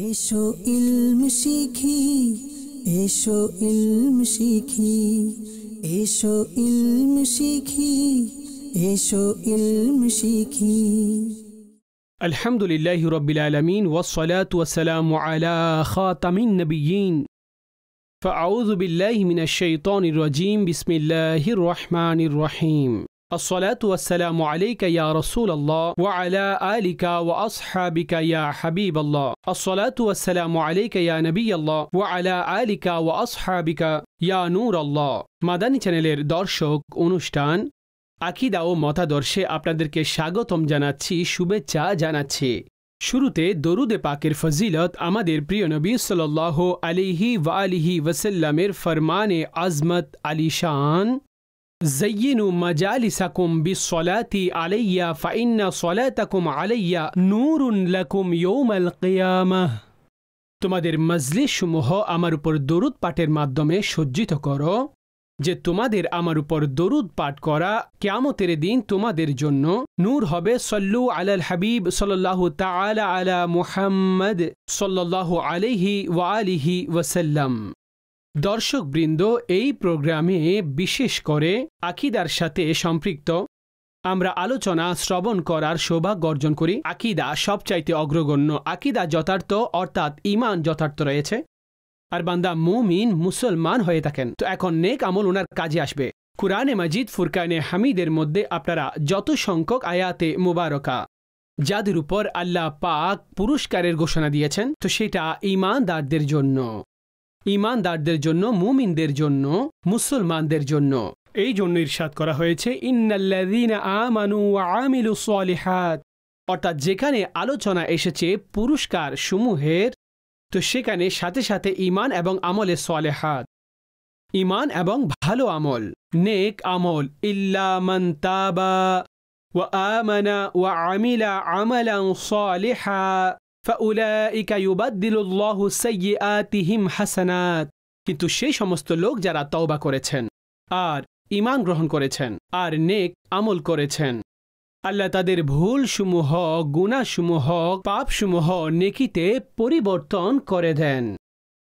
এসো ইলম শিখি, এসো ইলম শিখি, এসো ইলম শিখি, এসো ইলম শিখি। আলহামদুলিল্লাহি রাব্বিল আলামিন ওয়াসসালাতু ওয়াসসালামু আলা খাতামিন নবিয়্যিন। ফাআউযু বিল্লাহি মিনাশ শাইতানির রাজীম। বিসমিল্লাহির রহমানির রহিম। আসসালাতু ওয়াসসালামু আলাইকা ইয়া রাসূলাল্লাহ ওয়া আলা আলিকা ওয়া আসহাবিকা ইয়া হাবিবাল্লাহ। আসসালাতু ওয়াসসালামু আলাইকা ইয়া নবিয়াল্লাহ ওয়া আলা আলিকা ওয়া আসহাবিকা ইয়া নূরাল্লাহ। মাদানী চ্যানেলের দর্শক অনুষ্ঠান আকীদা ও মতাদর্শে আপনাদেরকে স্বাগতম জানাচ্ছি, শুভেচ্ছা জানাচ্ছি। শুরুতে দরুদে পাকের ফজিলত আমাদের প্রিয় নবী সাল্লাল্লাহু আলাইহি ওয়া আলিহি ওয়াসাল্লামের ফরমানে আজমত আলিশান, زينوا مجالسكم بالصلاة علي فإن صلاتكم علي نور لكم يوم القيامة। তোমাদের মজলিস সমূহ আমার উপর দরুদ পাঠের মাধ্যমে সজ্জিত করো, যে তোমাদের আমার উপর দরুদ পাঠ করা কিয়ামতের দিন তোমাদের জন্য নূর হবে। সল্লু আলাল হাবিব সাল্লাল্লাহু তাআলা আলা মুহাম্মদ সাল্লাল্লাহু আলাইহি ওয়া আলিহি ওয়াসাল্লাম। দর্শকবৃন্দ, এই প্রোগ্রামে বিশেষ করে আকীদার সাথে সম্পৃক্ত আমরা আলোচনা শ্রবণ করার সৌভাগ্য অর্জন করি। আকীদা সবচাইতে অগ্রগণ্য, আকীদা যথার্থ অর্থাৎ ঈমান যথার্থ রয়েছে, আর বান্দা মুমিন মুসলমান হয়ে থাকেন। তো এখন নেক আমল ওনার কাজে আসবে। কুরআনে মাজিদ ফুরকানে হামিদের মধ্যে আপনারা যত সংখ্যক আয়াতে মুবারকা যাদের উপর আল্লাহ পাক পুরস্কারের ঘোষণা দিয়েছেন, তো সেটা ঈমানদারদের জন্য, ঈমানদারদের জন্য, মুমিনদের জন্য, মুসলমানদের জন্য। এই জন্য ইরশাদ করা হয়েছে ইন্নাল্লাযীনা আমানু ওয়া আমিলুস সালিহাত। অর্থাৎ যেখানে আলোচনা এসেছে পুরস্কার সমূহের, তো সেখানে সাথে সাথে ঈমান এবং আমলে সালেহাত, ঈমান এবং ভালো আমল, নেক আমল। ইল্লা মান তাবা ওয়া আমানা ওয়া আমিলা আমালান সালিহা ফাউলাইকা ইউবাদদিলুল্লাহু সাইয়্যাতিহিম হাসানাত। কিন্তু সেই সমস্ত লোক যারা তওবা করেছেন আর ঈমান গ্রহণ করেছেন আর নেক আমল করেছেন, আল্লাহ তাদের ভুলসমূহ, গুনাহসমূহ, পাপসমূহ নেকিতে পরিবর্তন করে দেন।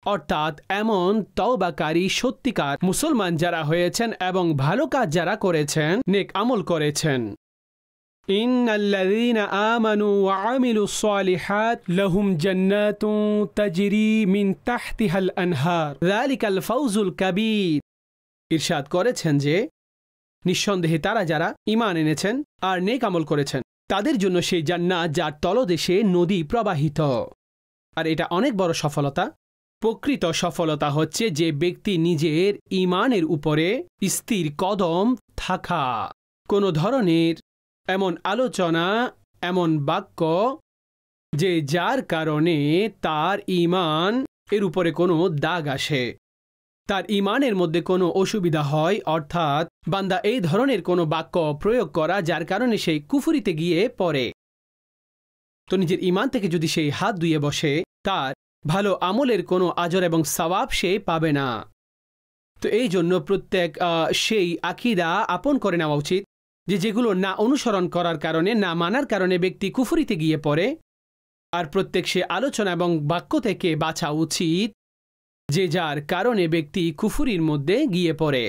অর্থাৎ এমন তওবাকারী সত্যিকার মুসলমান যারা হয়েছেন এবং ভালো কাজ যারা করেছেন, নেক আমল করেছেন। ইন্নাল্লাযীনা আমানু ওয়া আমিলুস সালিহাত লাহুম জান্নাতুন তাজরি মিন তাহতিহাল আনহার যালিকাল ফাওজুল কাবীর। ইরশাদ করেছেন যে নিঃসন্দেহে তারা যারা ঈমান এনেছেন আর নেক আমল করেছেন, তাদের জন্য সেই জান্নাত যার তলদেশে নদী প্রবাহিত। আর এটা অনেক বড় সফলতা। প্রকৃত সফলতা হচ্ছে যে ব্যক্তি নিজের ঈমানের উপরে স্থির কদম থাকা। কোনো ধরনের এমন আলোচনা, এমন বাক্য যে যার কারণে তার ঈমান এর উপরে কোনো দাগ আসে, তার ঈমানের মধ্যে কোনো অসুবিধা হয়, অর্থাৎ বান্দা এই ধরনের কোনো বাক্য প্রয়োগ করা যার কারণে সেই কুফরিতে গিয়ে পড়ে, তো নিজের ঈমান থেকে যদি সেই হাত ধুয়ে বসে, তার ভালো আমলের কোনো আজর এবং সওয়াব সে পাবে না। তো এই জন্য প্রত্যেক সেই আকীদা আপন করে নেওয়া উচিত যে যেগুলো না অনুসরণ করার কারণে, না মানার কারণে ব্যক্তি কুফরিতে গিয়ে পড়ে। আর প্রত্যেক সে আলোচনা এবং বাক্য থেকে বাঁচা উচিত যে যার কারণে ব্যক্তি কুফরির মধ্যে গিয়ে পড়ে।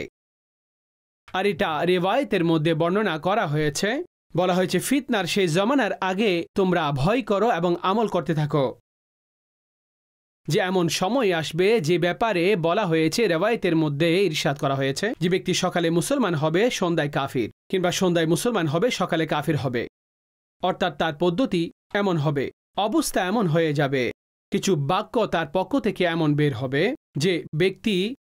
আর এটা রিওয়ায়াতের মধ্যে বর্ণনা করা হয়েছে, বলা হয়েছে ফিতনার সেই জমানার আগে তোমরা ভয় করো এবং আমল করতে থাকো, যে এমন সময় আসবে যে ব্যাপারে বলা হয়েছে, রিওয়ায়াতের মধ্যে ইরশাদ করা হয়েছে যে ব্যক্তি সকালে মুসলমান হবে, সন্ধ্যায় কাফির, কিংবা সন্ধ্যায় মুসলমান হবে, সকালে কাফির হবে। অর্থাৎ তার পদ্ধতি এমন হবে, অবস্থা এমন হয়ে যাবে, কিছু বাক্য তার পক্ষ থেকে এমন বের হবে যে ব্যক্তি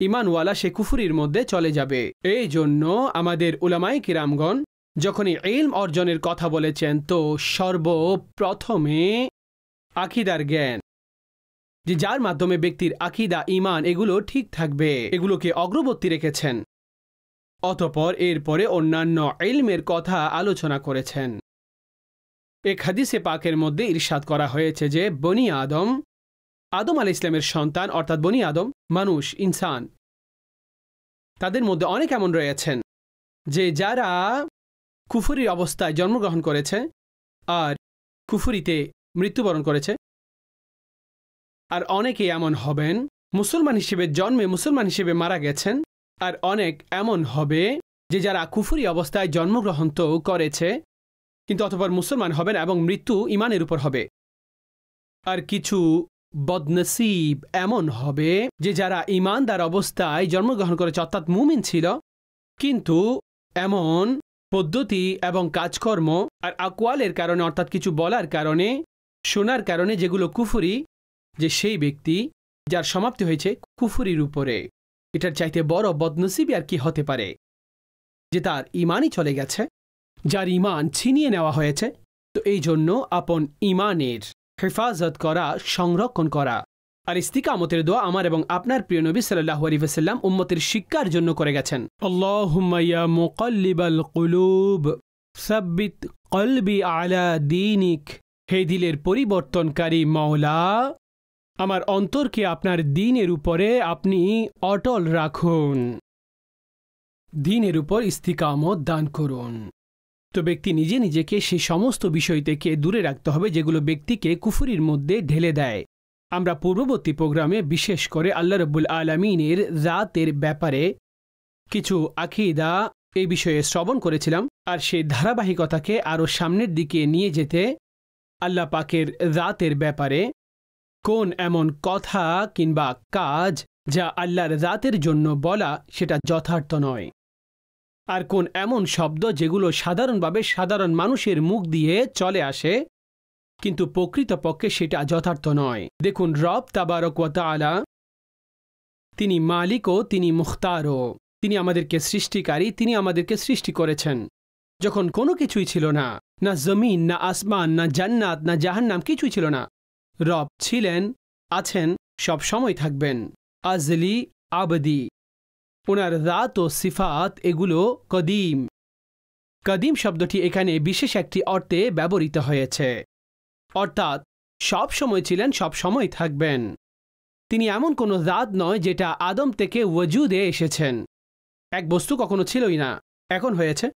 ঈমানওয়ালা সে কুফরির মধ্যে চলে যাবে। এই জন্য আমাদের উলামায়ে কিরামগণ যখনই ইলম অর্জনের কথা বলেছেন, তো সর্বপ্রথমে আকীদার জ্ঞান, যে যার মাধ্যমে ব্যক্তির আকীদা, ঈমান এগুলো ঠিক থাকবে, এগুলোকে অগ্রবর্তী রেখেছেন। অতঃপর এরপরে অন্যান্য ইলমের কথা আলোচনা করেছেন। এক হাদিসে পাকের মধ্যে ইরশাদ করা হয়েছে যে বনি আদম, আদম আলাইহিস সালামের সন্তান, অর্থাৎ বনি আদম মানুষ, ইনসান, তাদের মধ্যে অনেক এমন রয়েছেন যে যারা কুফরির অবস্থায় জন্মগ্রহণ করেছে আর কুফরিতে মৃত্যুবরণ করেছে। আর অনেকে এমন হবেন মুসলমান হিসেবে জন্মে মুসলমান হিসেবে মারা গেছেন, আর অনেক এমন হবে যে যারা কুফরি অবস্থায় জন্মগ্রহণ তো করেছে কিন্তু অতঃপর মুসলমান হবেন এবং মৃত্যু ইমানের উপর হবে। আর কিছু বদনসিব এমন হবে যে যারা ইমানদার অবস্থায় জন্মগ্রহণ করেছে অর্থাৎ মুমিন ছিল, কিন্তু এমন পদ্ধতি এবং কাজকর্ম আর আকওয়ালের কারণে অর্থাৎ কিছু বলার কারণে শোনার কারণে যেগুলো কুফরি, যে সেই ব্যক্তি যার সমাপ্তি হয়েছে কুফরির উপরে। এটার চাইতে বড় বদনসিবি আর কি হতে পারে যে তার ইমানই চলে গেছে, যার ইমান ছিনিয়ে নেওয়া হয়েছে। তো এই জন্য আপন ইমানের হেফাজত করা, সংরক্ষণ করা আর ইস্তিকামতের দোয়া আমার এবং আপনার প্রিয় নবী সাল্লাল্লাহু আলাইহি ওয়াসাল্লাম উম্মতের শিক্ষার জন্য করে গেছেন। আল্লাহুম্মা ইয়া মুকাল্লিবাল কুলুব সাব্বিত কলবি আলা দীনিক। হে দিলের পরিবর্তনকারী মাওলা, আমার অন্তরকে আপনার দ্বীনের উপরে আপনি অটল রাখুন, দ্বীনের উপর ইস্তিকামত দান করুন। তো ব্যক্তি নিজে নিজেকে সেই সমস্ত বিষয় থেকে দূরে রাখতে হবে যেগুলো ব্যক্তিকে কুফরির মধ্যে ঢেলে দেয়। আমরা পূর্ববর্তী প্রোগ্রামে বিশেষ করে আল্লাহ রাব্বুল আলামিনের জাতের ব্যাপারে কিছু আকীদা এই বিষয়ে শ্রবণ করেছিলাম, আর সেই ধারাবাহিকতাকে আরও সামনের দিকে নিয়ে যেতে আল্লাহ পাকের জাতের ব্যাপারে কোন এমন কথা কিংবা কাজ যা আল্লাহর জাতের জন্য বলা সেটা যথার্থ নয়, আর কোন এমন শব্দ যেগুলো সাধারণভাবে সাধারণ মানুষের মুখ দিয়ে চলে আসে কিন্তু প্রকৃতপক্ষে সেটা যথার্থ নয়। দেখুন, রব তাবারক ওয়া তাআলা তিনি মালিকও, তিনি মুখতারও, তিনি আমাদেরকে সৃষ্টিকারী, তিনি আমাদেরকে সৃষ্টি করেছেন যখন কোনো কিছুই ছিল না, না জমিন, না আসমান, না জান্নাত, না জাহান্নাম, কিছুই ছিল না। রব ছিলেন, আছেন, সব সময় থাকবেন, আজলি আবদি। ওনার রাত ও সিফাত এগুলো কদিম। কদিম শব্দটি এখানে বিশেষ একটি অর্থে ব্যবহৃত হয়েছে, অর্থাৎ সব সময় ছিলেন, সব সময় থাকবেন। তিনি এমন কোনো জাত নয় যেটা আদম থেকে ওজুদে এসেছেন। এক বস্তু কখনো ছিলই না, এখন হয়েছে,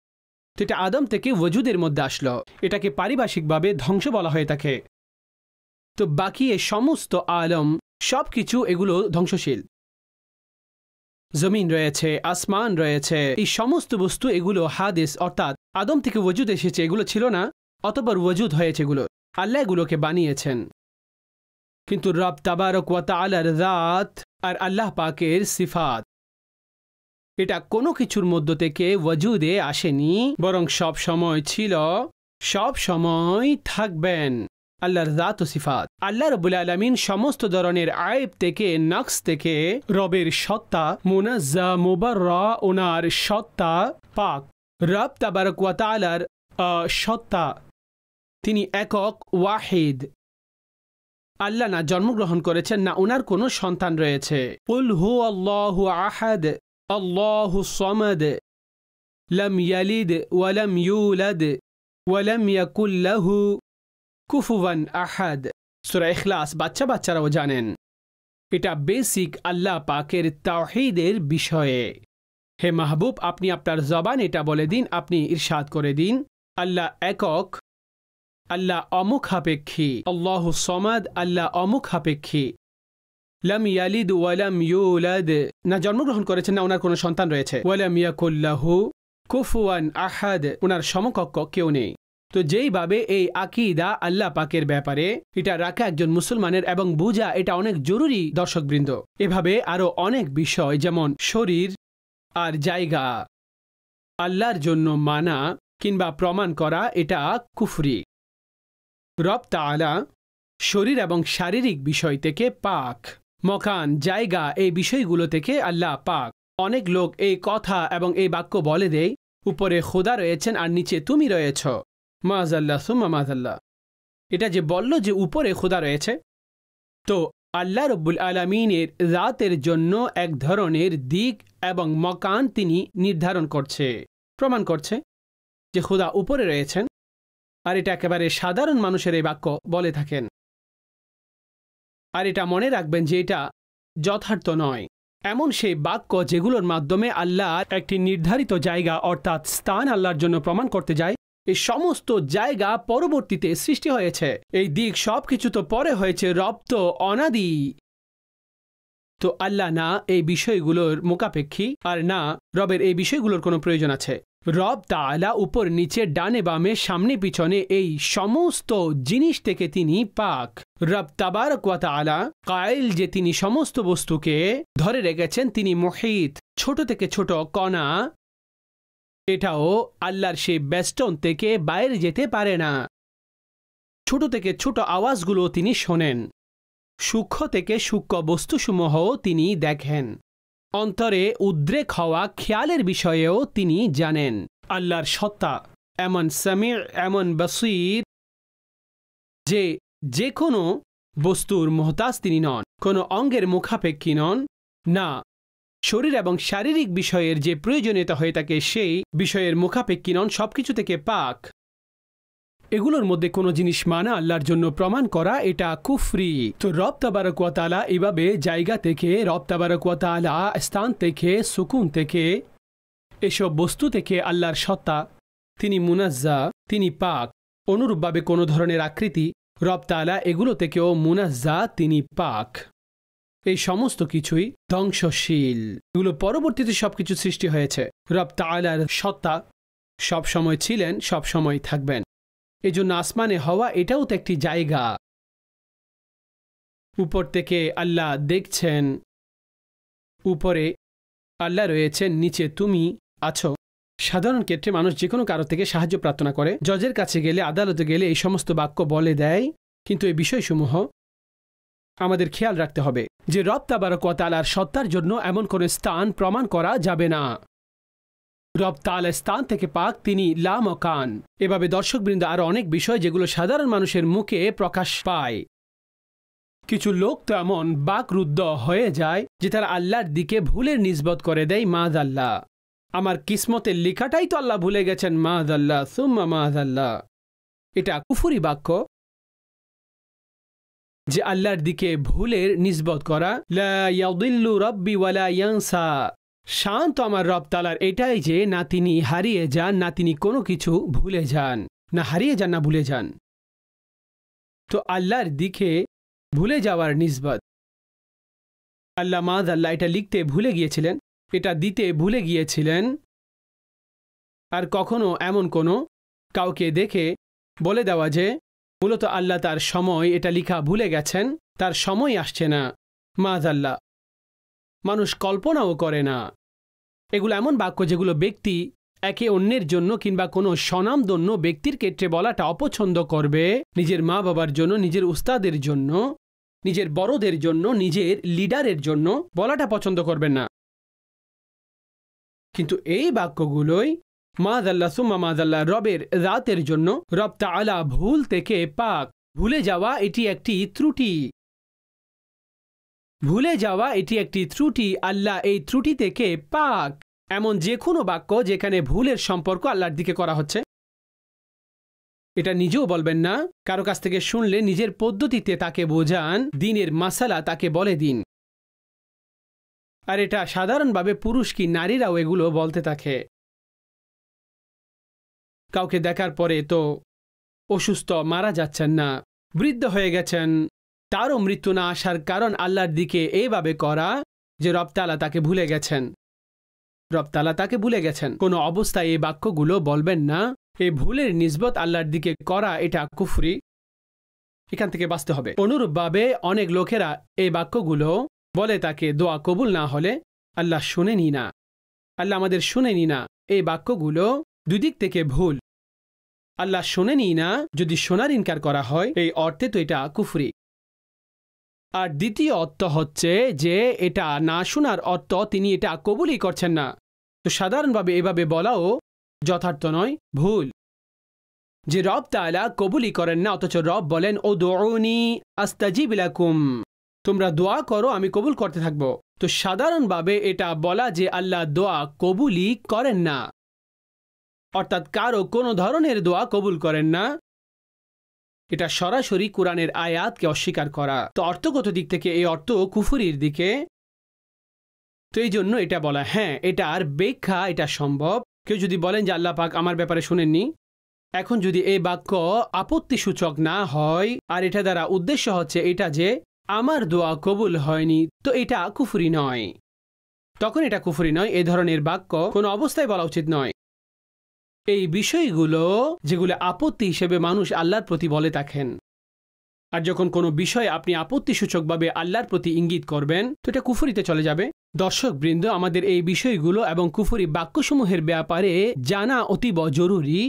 তো এটা আদম থেকে ওজুদের মধ্যে আসলো। এটাকে পারিভাষিকভাবে ধ্বংস বলা হয়ে থাকে। তো বাকি এই সমস্ত আলম সব কিছু এগুলো ধ্বংসশীল। জমিন রয়েছে, আসমান রয়েছে, এই সমস্ত বস্তু এগুলো হাদিস, অর্থাৎ আদম থেকে ওজুদ এসেছে, এগুলো ছিল না, অতঃপর ওজুদ হয়েছে। এগুলো আল্লাহ এগুলোকে বানিয়েছেন। কিন্তু রব তাবারক ওয়া তাআলার জাত আর আল্লাহ পাকের সিফাত এটা কোনো কিছুর মধ্য থেকে ওজুদে আসেনি, বরং সব সময় ছিল, সব সময় থাকবেন। আল্লাহর জাত ও সিফাত, আল্লাহ রাব্বুল আলামিন সমস্ত ধরনের আয়েব থেকে, নকশ থেকে রবের সত্তা মুনাজ্জা, মুবাররা, ওনার সত্তা পাক। রব তাবারক ওয়া তাআলার সত্তা, তিনি একক, ওয়াহিদ। আল্লাহ না জন্মগ্রহণ করেছেন, না ওনার কোনো সন্তান রয়েছে। কুল হুয়াল্লাহু আহাদ আল্লাহু সামাদ লাম ইয়ালিদ ওয়া লাম ইউলাদ ওয়া লাম ইয়াকুল লাহু কুফুয়ান আহাদ। সূরা ইখলাস বাচ্চা বাচ্চারাও জানেন। এটা বেসিক আল্লাহ পাকের তাওহীদের বিষয়ে। হে মাহবুব, আপনি আপনার জবান এটা বলে দিন, আপনি ইরশাদ করে দিন, আল্লাহ একক, আল্লাহ অমুখাপেক্ষী, আল্লাহু সামাদ, আল্লাহ অমুখাপেক্ষী। লাম ইয়ালিদ ওয়া লাম ইউলাদ, না জন্মগ্রহণ করেছেন, না ওনার কোনো সন্তান রয়েছে। ওয়া লাম ইয়াকুল লাহু কুফুয়ান আহাদ, ওনার সমকক্ষ কেউ নেই। তো যেইভাবে এই আকীদা আল্লাহ পাকের ব্যাপারে এটা রাখা একজন মুসলমানের এবং বোঝা এটা অনেক জরুরি দর্শকবৃন্দ। এভাবে আরও অনেক বিষয় যেমন শরীর আর জায়গা আল্লাহর জন্য মানা কিংবা প্রমাণ করা এটা কুফরি। রব তাআলা শরীর এবং শারীরিক বিষয় থেকে পাক, মকান, জায়গা, এই বিষয়গুলো থেকে আল্লাহ পাক। অনেক লোক এই কথা এবং এই বাক্য বলে দেয়, উপরে খোদা রয়েছেন আর নিচে তুমি রয়েছ, মাযাল্লাহ সুম্মা মাযাল্লাহ। এটা যে বলল যে উপরে খোদা রয়েছে, তো আল্লাহ রব্বুল আলামিনের জাতের জন্য এক ধরনের দিক এবং মকান তিনি নির্ধারণ করছে, প্রমাণ করছে যে খোদা উপরে রয়েছেন। আর এটা একেবারে সাধারণ মানুষের এই বাক্য বলে থাকেন। আর এটা মনে রাখবেন যে এটা যথার্থ নয়। এমন সেই বাক্য যেগুলোর মাধ্যমে আল্লাহ একটি নির্ধারিত জায়গা অর্থাৎ স্থান আল্লাহর জন্য প্রমাণ করতে যায়, এই সমস্ত জায়গা পরবর্তীতে সৃষ্টি হয়েছে। এই দিক সবকিছু তো পরে হয়েছে, রব তো অনাদি। তো আল্লাহ না এই বিষয়গুলোর মুখাপেক্ষী, আর না রবের এই বিষয়গুলোর কোনো প্রয়োজন আছে। রব তাআলা উপর নিচে ডানে বামে সামনে পিছনে এই সমস্ত জিনিস থেকে তিনি পাক। রব তাবারক ওয়া তাআলা কায়েল যে তিনি সমস্ত বস্তুকে ধরে রেখেছেন, তিনি মুহিত। ছোট থেকে ছোট কণা এটাও আল্লাহর সেই বেষ্টন থেকে বাইরে যেতে পারে না। ছোট থেকে ছোট আওয়াজগুলো তিনি শোনেন, সূক্ষ্ম থেকে সূক্ষ্ম বস্তুসমূহও তিনি দেখেন, অন্তরে উদ্রেক হওয়া খেয়ালের বিষয়েও তিনি জানেন। আল্লাহর সত্তা এমন সামির, এমন বসির যে যে কোনো বস্তুর মুহতাজ তিনি নন, কোনো অঙ্গের মুখাপেক্ষী নন, না শরীর এবং শারীরিক বিষয়ের যে প্রয়োজনীয়তা হয়ে থাকে সেই বিষয়ের মুখাপেক্ষী নন, সবকিছু থেকে পাক। এগুলোর মধ্যে কোনো জিনিস মানা আল্লাহর জন্য প্রমাণ করা এটা কুফরি। তো রব তাবারক ওয়া তাআলা এভাবে জায়গা থেকে, রব তাবারক ওয়া তাআলা স্থান থেকে, সুকুন থেকে, এসব বস্তু থেকে আল্লাহর সত্তা, তিনি মুনাজ্জা, তিনি পাক। অনুরূপভাবে কোনো ধরনের আকৃতি রব তাআলা এগুলো থেকেও মুনাজ্জা, তিনি পাক। এই সমস্ত কিছুই ধ্বংসশীল, এগুলো পরবর্তীতে সবকিছু সৃষ্টি হয়েছে। রব তাআলার সত্তা সব সময় ছিলেন, সব সময় থাকবেন। এই জন্য আসমানে হওয়া এটাও তো একটি জায়গা। উপর থেকে আল্লাহ দেখছেন, উপরে আল্লাহ রয়েছেন, নিচে তুমি আছো। সাধারণ ক্ষেত্রে মানুষ যে কোনো কারো থেকে সাহায্য প্রার্থনা করে, জজের কাছে গেলে, আদালতে গেলে এই সমস্ত বাক্য বলে দেয়। কিন্তু এই বিষয়সমূহ আমাদের খেয়াল রাখতে হবে যে রব তাবারক ওয়া তাআলার সত্তার জন্য এমন কোনো স্থান প্রমাণ করা যাবে না। রব তাআলার স্থান থেকে পাক, তিনি লা মকান। এভাবে দর্শকবৃন্দ আরও অনেক বিষয় যেগুলো সাধারণ মানুষের মুখে প্রকাশ পায়। কিছু লোক তো এমন বাকরুদ্ধ হয়ে যায় যে তারা আল্লাহর দিকে ভুলের নিসবত করে দেয় মাযআল্লাহ। আমার কিসমতের লেখাটাই তো আল্লাহ ভুলে গেছেন, মাযআল্লাহ সুম্মা মাযআল্লাহ। এটা কুফরি বাক্য, যে আল্লাহর দিকে ভুলের নিসবত করা। লা ইয়াদিল্লু রাব্বি ওয়ালা ইয়ানসা। শান্ত আমার রব তাআলার এটাই যে না তিনি হারিয়ে যান, না তিনি কোনো কিছু ভুলে যান, না হারিয়ে যান, না ভুলে যান। তো আল্লাহর দিকে ভুলে যাওয়ার নিসবত, আল্লাহ মাযআল্লাহ এটা লিখতে ভুলে গিয়েছিলেন, এটা দিতে ভুলে গিয়েছিলেন। আর কখনো এমন কোনো কাউকে দেখে বলে দেওয়া যে মূলত আল্লাহ তার সময় এটা লিখা ভুলে গেছেন, তার সময় আসছে না, মাযআল্লাহ। মানুষ কল্পনাও করে না। এগুলো এমন বাক্য যেগুলো ব্যক্তি একে অন্যের জন্য কিংবা কোনো স্বনামধন্য ব্যক্তির ক্ষেত্রে বলাটা অপছন্দ করবে। নিজের মা বাবার জন্য, নিজের উস্তাদের জন্য, নিজের বড়দের জন্য, নিজের লিডারের জন্য বলাটা পছন্দ করবেন না। কিন্তু এই বাক্যগুলোই মাযআল্লাহ সুম্মা মাযআল্লাহ, রবের জাতের জন্য। রব তাআলা ভুল থেকে পাক। ভুলে যাওয়া এটি একটি ত্রুটি, ভুলে যাওয়া এটি একটি ত্রুটি। আল্লাহ এই ত্রুটি থেকে পাক। এমন যে কোনো বাক্য যেখানে ভুলের সম্পর্ক আল্লাহর দিকে করা হচ্ছে, এটা নিজেও বলবেন না। কারো কাছ থেকে শুনলে নিজের পদ্ধতিতে তাকে বোঝান, দিনের মাসালা তাকে বলে দিন। আর এটা সাধারণভাবে পুরুষ কি নারীরাও এগুলো বলতে থাকে। কাউকে দেখার পরে তো অসুস্থ, মারা যাচ্ছেন না, বৃদ্ধ হয়ে গেছেন, তারও মৃত্যু না আসার কারণ আল্লাহর দিকে এইভাবে করা যে রব তাআলা তাকে ভুলে গেছেন, রব তাআলা তাকে ভুলে গেছেন। কোনো অবস্থায় এই বাক্যগুলো বলবেন না। এই ভুলের নিসবত আল্লাহর দিকে করা এটা কুফরি, এখান থেকে বাঁচতে হবে। অনুরূপভাবে অনেক লোকেরা এই বাক্যগুলো বলে তাকে দোয়া কবুল না হলে আল্লাহ শুনেনি না, আল্লাহ আমাদের শুনেনি না। এই বাক্যগুলো দুই দিক থেকে ভুল। আল্লাহ শোনেনি না যদি শোনার ইনকার করা হয়, এই অর্থে তো এটা কুফরি। আর দ্বিতীয় অর্থ হচ্ছে যে এটা না শোনার অর্থ তিনি এটা কবুলই করছেন না। তো সাধারণভাবে এভাবে বলাও যথার্থ নয়, ভুল। যে রব তাআলা কবুলই করেন না, অথচ রব বলেন উদউনি আস্তাজিব লাকুম, তোমরা দোয়া করো আমি কবুল করতে থাকবো। তো সাধারণভাবে এটা বলা যে আল্লাহ দোয়া কবুলই করেন না, অর্থাৎ কারো কোনো ধরনের দোয়া কবুল করেন না, এটা সরাসরি কোরআনের আয়াতকে অস্বীকার করা। তো অর্থগত দিক থেকে এই অর্থ কুফরির দিকে। তো এই জন্য এটা বলা, হ্যাঁ এটা আর ব্যাখ্যা, এটা সম্ভব। কেউ যদি বলেন যে আল্লাহ পাক আমার ব্যাপারে শুনেননি, এখন যদি এই বাক্য আপত্তিসূচক না হয় আর এটা দ্বারা উদ্দেশ্য হচ্ছে এটা যে আমার দোয়া কবুল হয়নি, তো এটা কুফরি নয়, তখন এটা কুফরি নয়। এই ধরনের বাক্য কোনো অবস্থায় বলা উচিত নয়। এই বিষয়গুলো যেগুলো আপত্তি হিসেবে মানুষ আল্লাহর প্রতি বলে থাকেন, আর যখন কোনো বিষয়ে আপনি আপত্তিসূচকভাবে আল্লাহর প্রতি ইঙ্গিত করবেন তো এটা কুফরিতে চলে যাবে। দর্শকবৃন্দ, আমাদের এই বিষয়গুলো এবং কুফরি বাক্যসমূহের ব্যাপারে জানা অতীব জরুরি।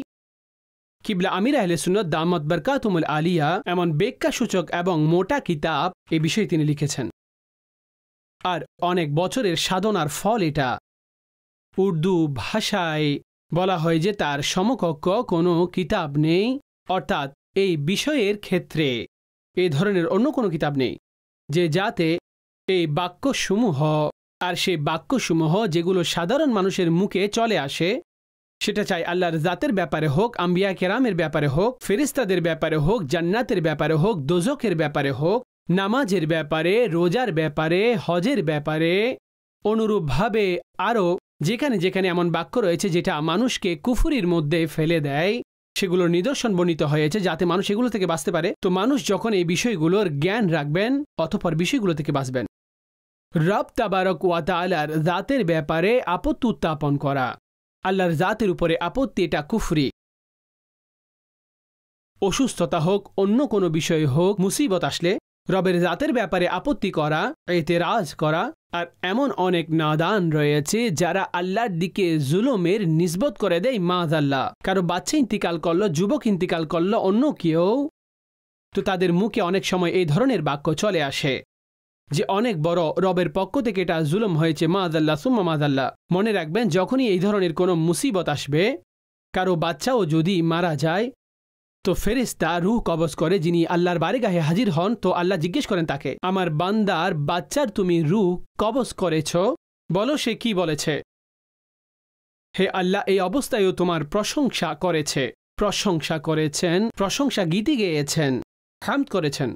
কিবলা আমির আহলে সুন্নাত দামাত বরকাতুমুল আলিয়া এমন ব্যাখ্যাসূচক এবং মোটা কিতাব এই বিষয়ে তিনি লিখেছেন, আর অনেক বছরের সাধনার ফল এটা। উর্দু ভাষায় বলা হয় যে তার সমকক্ষ কোনো কিতাব নেই, অর্থাৎ এই বিষয়ের ক্ষেত্রে এই ধরনের অন্য কোনো কিতাব নেই যে যাতে এই বাক্যসমূহ আর সেই বাক্যসমূহ যেগুলো সাধারণ মানুষের মুখে চলে আসে, সেটা চাই আল্লাহর জাতের ব্যাপারে হোক, আম্বিয়া কেরামের ব্যাপারে হোক, ফেরেশতাদের ব্যাপারে হোক, জান্নাতের ব্যাপারে হোক, দোজখের ব্যাপারে হোক, নামাজের ব্যাপারে, রোজার ব্যাপারে, হজের ব্যাপারে, অনুরূপভাবে আরও যেখানে যেখানে এমন বাক্য রয়েছে যেটা মানুষকে কুফরির মধ্যে ফেলে দেয়, সেগুলোর নিদর্শন বর্ণিত হয়েছে যাতে মানুষ এগুলো থেকে বাঁচতে পারে। তো মানুষ যখন এই বিষয়গুলোর জ্ঞান রাখবেন অতঃপর বিষয়গুলো থেকে বাঁচবেন। রব তাবারক ওয়া তাআলার জাতের ব্যাপারে আপত্তি উত্থাপন করা, আল্লাহর জাতের উপরে আপত্তি, এটা কুফরি। অসুস্থতা হোক, অন্য কোনো বিষয় হোক, মুসিবত আসলে রবের জাতের ব্যাপারে আপত্তি করা, এতেরাজ করা। আর এমন অনেক নাদান রয়েছে যারা আল্লাহর দিকে জুলুমের নিসবত করে দেয় মাযাল্লাহ। কারো বাচ্চা ইন্তিকাল করলো, যুবক ইন্তিকাল করলো, অন্য কেউ, তো তাদের মুখে অনেক সময় এই ধরনের বাক্য চলে আসে যে অনেক বড় রবের পক্ষ থেকে এটা জুলুম হয়েছে, মাযাল্লাহ সুম্মা মাযাল্লাহ। মনে রাখবেন, যখনই এই ধরনের কোনো মুসিবত আসবে, কারো বাচ্চাও যদি মারা যায়, তো ফেরেশতা রূহ কবজ করে যিনি আল্লাহর বারগাহে হাজির হন, তো আল্লাহ জিজ্ঞেস করেন তাকে, আমার বান্দার বাচ্চার তুমি রূহ কবজ করেছ, বলো সে কি বলেছে। হে আল্লাহ, এই অবস্থায়ও তোমার প্রশংসা করেছে, প্রশংসা করেছেন, প্রশংসা গীতি গেয়েছেন, হামদ করেছেন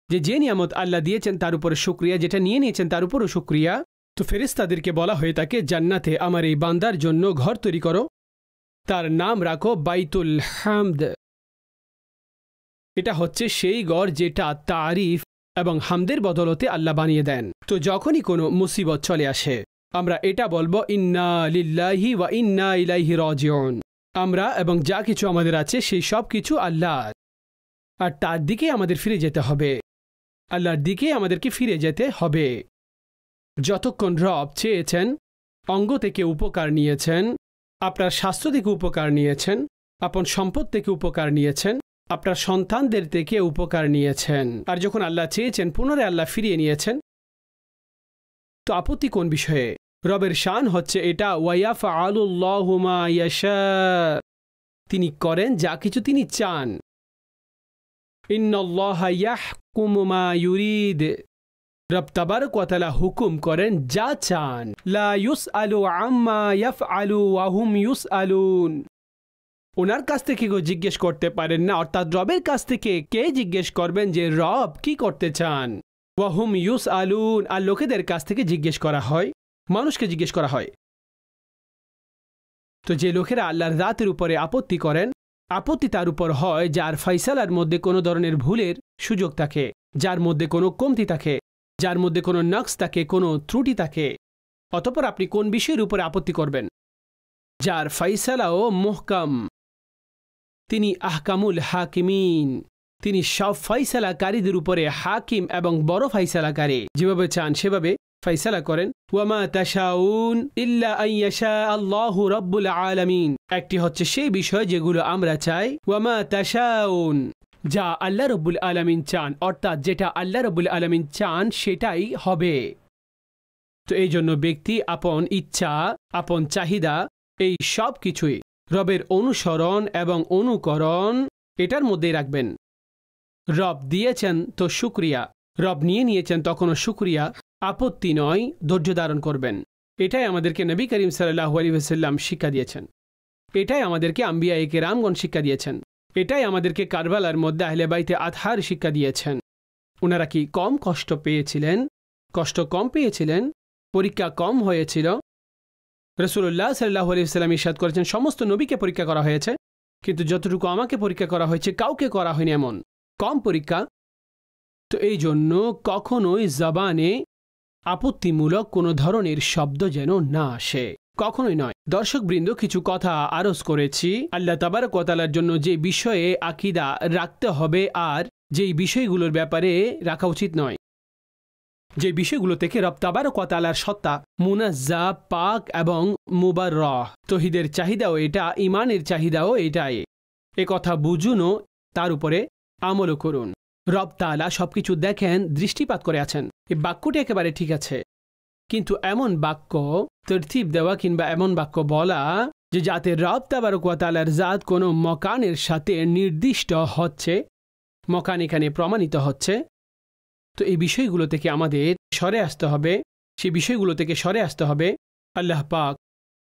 যে নিয়ামত আল্লাহ দিয়েছেন তার উপরে শুকরিয়া, যেটা নিয়ে নিয়েছেন তার উপরও শুকরিয়া। তো ফেরেশতাদেরকে বলা হয়ে থাকে, জান্নাতে আমার এই বান্দার জন্য ঘর তৈরি করো, তার নাম রাখো বাইতুল হামদ। এটা হচ্ছে সেই ঘর যেটা তারিফ এবং হামদের বদলতে আল্লাহ বানিয়ে দেন। তো যখনই কোনো মুসিবত চলে আসে, আমরা এটা বলবো, ইন্না লিল্লাহি ওয়া ইন্না ইলাইহি রাজিউন। আমরা এবং যা কিছু আমাদের আছে সেই সব কিছু আল্লাহ, আর তার দিকে আমাদের ফিরে যেতে হবে, আল্লাহর দিকে আমাদেরকে ফিরে যেতে হবে। যতক্ষণ রব চেয়েছেন, অঙ্গ থেকে উপকার নিয়েছেন, আপনার স্বাস্থ্য থেকে উপকার নিয়েছেন, আপন সম্পদ থেকে উপকার নিয়েছেন, আপনার সন্তানদের থেকে উপকার নিয়েছেন, আর যখন আল্লাহ চেয়েছেন পুনরায় আল্লাহ ফিরিয়ে নিয়েছেন, তো আপত্তি কোন বিষয়ে? রবের শান হচ্ছে এটা, ওয়ায়াফআলুল্লাহু মা ইয়াশা, তিনি করেন যা কিছু তিনি চান। ইন্নাল্লাহা ইয়াহকুমু মা ইউরিদ, রব তাবারক ওয়া তাআলা হুকুম করেন যা চান। লা ইউসআলু আম্মা ইয়াফআলু ওয়া হুম ইউসআলুন, ওনার কাছ থেকে কেউ জিজ্ঞেস করতে পারেন না, অর্থাৎ রবের কাছ থেকে কে জিজ্ঞেস করবেন যে রব কি করতে চান। ওয়া হুম ইউসআলুন, আর লোকেদের কাছ থেকে জিজ্ঞেস করা হয়, মানুষকে জিজ্ঞেস করা হয়। তো যে লোকেরা আল্লাহর জাতের উপরে আপত্তি করেন, আপত্তি তার উপর হয় যার ফয়সালার মধ্যে কোনো ধরনের ভুলের সুযোগ থাকে, যার মধ্যে কোনো কমতি থাকে, যার মধ্যে কোনো নকশ থাকে, কোনো ত্রুটি থাকে। অতঃপর আপনি কোন বিষয়ের উপরে আপত্তি করবেন? যার ফয়সালাও মুহকাম, তিনি আহকামুল হাকিমিন, তিনি সব ফয়সালাকারীদের উপরে হাকিম এবং বড় ফয়সালাকারী, যেভাবে চান সেভাবে ফয়সালা করেন। ওয়ামা তাশাউন ইল্লা আন ইয়াশা আল্লাহু রাব্বুল আলামিন, একটি হচ্ছে সেই বিষয় যেগুলো আমরা চাই। ওয়ামা তাশাউন, যা আল্লাহ রাব্বুল আলামিন চান, অর্থাৎ যেটা আল্লাহ রাব্বুল আলামিন চান সেটাই হবে। তো এই জন্য ব্যক্তি আপন ইচ্ছা, আপন চাহিদা, এই সব কিছুই রবের অনুসরণ এবং অনুকরণ এটার মধ্যেই রাখবেন। রব দিয়েছেন তো শুকরিয়া, রব নিয়ে নিয়েছেন তখনও শুকরিয়া, আপত্তি নয়, ধৈর্য ধারণ করবেন। এটাই আমাদেরকে নবী করিম সাল্লাল্লাহু আলাইহি ওয়াসাল্লাম শিক্ষা দিয়েছেন, এটাই আমাদেরকে আম্বিয়া কেরামগণ শিক্ষা দিয়েছেন, এটাই আমাদেরকে কারবালার মধ্যে আহলে বাইতে আতহার শিক্ষা দিয়েছেন। ওনারা কি কম কষ্ট পেয়েছিলেন? কষ্ট কম পেয়েছিলেন, পরীক্ষা কম হয়েছিল। রাসূলুল্লাহ সাল্লাল্লাহু আলাইহি ওয়াসাল্লাম ইরশাদ করেছেন, সমস্ত নবীকে পরীক্ষা করা হয়েছে, কিন্তু যতটুকু আমাকে পরীক্ষা করা হয়েছে কাউকে করা হয়নি এমন কম পরীক্ষা। তো এই জন্য কখনোই জবানে আপত্তিমূলক কোনো ধরনের শব্দ যেন না আসে, কখনোই নয়। দর্শকবৃন্দ, কিছু কথা আরজ করেছি আল্লাহ তাবারক ওয়া তাআলার জন্য যে বিষয়ে আকীদা রাখতে হবে আর যেই বিষয়গুলোর ব্যাপারে রাখা উচিত নয়, যে বিষয়গুলো থেকে রব তাবারক ওয়া তাআলার সত্তা মুনাজ্জাহ, পাক এবং মুবাররাহ। তৌহিদের চাহিদাও এটা, ঈমানের চাহিদাও এটাই। এ কথা বুঝুন ও তার উপরে আমলও করুন। রব তাআলা সবকিছু দেখেন, দৃষ্টিপাত করে আছেন। এই বাক্যটি একেবারে ঠিক আছে, কিন্তু এমন বাক্য তরতিব দেওয়া কিংবা এমন বাক্য বলা যে যাতে রব তাবারক ওয়া তাআলার জাত কোনো মকানের সাথে নির্দিষ্ট হচ্ছে, মকান এখানে প্রমাণিত হচ্ছে, তো এই বিষয়গুলো থেকে আমাদের সরে আসতে হবে। সেই বিষয়গুলো থেকে সরে আসতে হবে। আল্লাহ পাক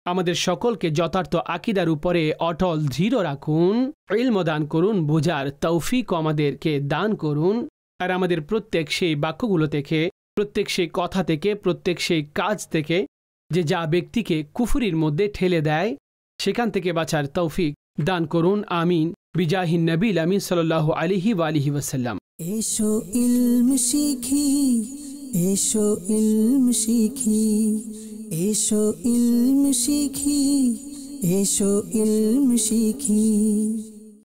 আমাদের সকলকে যথার্থ আকীদার উপরে অটল দৃঢ় রাখুন, ইলম দান করুন, বোঝার তৌফিক আমাদেরকে দান করুন। আর আমাদের প্রত্যেক সেই বাক্যগুলো থেকে, প্রত্যেক সেই কথা থেকে, প্রত্যেক সেই কাজ থেকে যে যা ব্যক্তিকে কুফরির মধ্যে ঠেলে দেয়, সেখান থেকে বাঁচার তৌফিক দান করুন। আমিন। বিজাহিন নবীল আমিন সাল্লাল্লাহু আলাইহি ওয়া আলিহি ওয়াসাল্লাম। এসো ইলম শিখি, এসো ইলম শিখি, এসো ইলম শিখি, এসো ইলম শিখি।